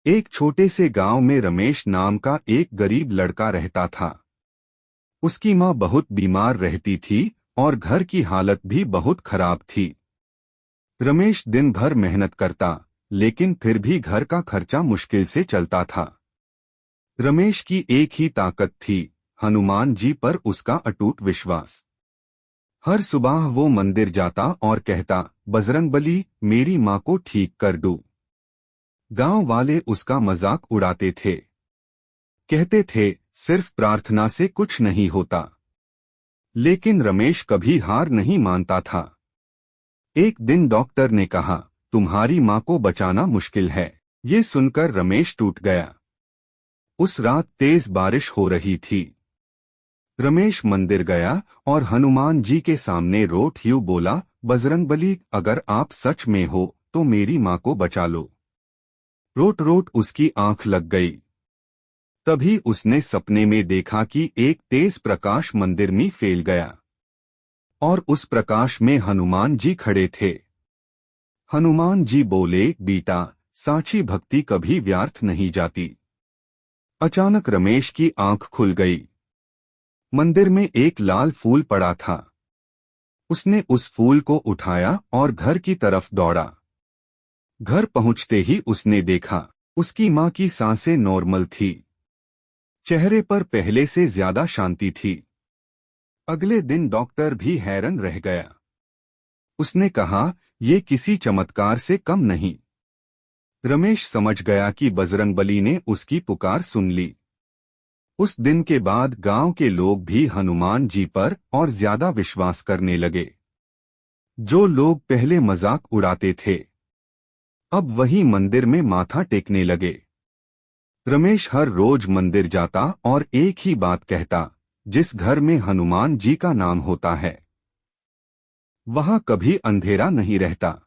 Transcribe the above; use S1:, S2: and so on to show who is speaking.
S1: एक छोटे से गांव में रमेश नाम का एक गरीब लड़का रहता था। उसकी माँ बहुत बीमार रहती थी और घर की हालत भी बहुत खराब थी। रमेश दिन भर मेहनत करता, लेकिन फिर भी घर का खर्चा मुश्किल से चलता था। रमेश की एक ही ताकत थी, हनुमान जी पर उसका अटूट विश्वास। हर सुबह वो मंदिर जाता और कहता, बजरंगबली, मेरी माँ को ठीक कर दो। गांव वाले उसका मजाक उड़ाते थे। कहते थे, सिर्फ प्रार्थना से कुछ नहीं होता। लेकिन रमेश कभी हार नहीं मानता था। एक दिन डॉक्टर ने कहा, तुम्हारी माँ को बचाना मुश्किल है। ये सुनकर रमेश टूट गया। उस रात तेज बारिश हो रही थी। रमेश मंदिर गया और हनुमान जी के सामने रोट यूं बोला, बजरंगबली, अगर आप सच में हो तो मेरी माँ को बचा लो। रोट रोट उसकी आंख लग गई। तभी उसने सपने में देखा कि एक तेज प्रकाश मंदिर में फैल गया और उस प्रकाश में हनुमान जी खड़े थे। हनुमान जी बोले, बेटा, साची भक्ति कभी व्यर्थ नहीं जाती। अचानक रमेश की आंख खुल गई। मंदिर में एक लाल फूल पड़ा था। उसने उस फूल को उठाया और घर की तरफ दौड़ा। घर पहुंचते ही उसने देखा, उसकी माँ की सांसें नॉर्मल थी। चेहरे पर पहले से ज्यादा शांति थी। अगले दिन डॉक्टर भी हैरान रह गया। उसने कहा, ये किसी चमत्कार से कम नहीं। रमेश समझ गया कि बजरंगबली ने उसकी पुकार सुन ली। उस दिन के बाद गांव के लोग भी हनुमान जी पर और ज्यादा विश्वास करने लगे। जो लोग पहले मजाक उड़ाते थे, अब वही मंदिर में माथा टेकने लगे। रमेश हर रोज मंदिर जाता और एक ही बात कहता, जिस घर में हनुमान जी का नाम होता है, वहां कभी अंधेरा नहीं रहता।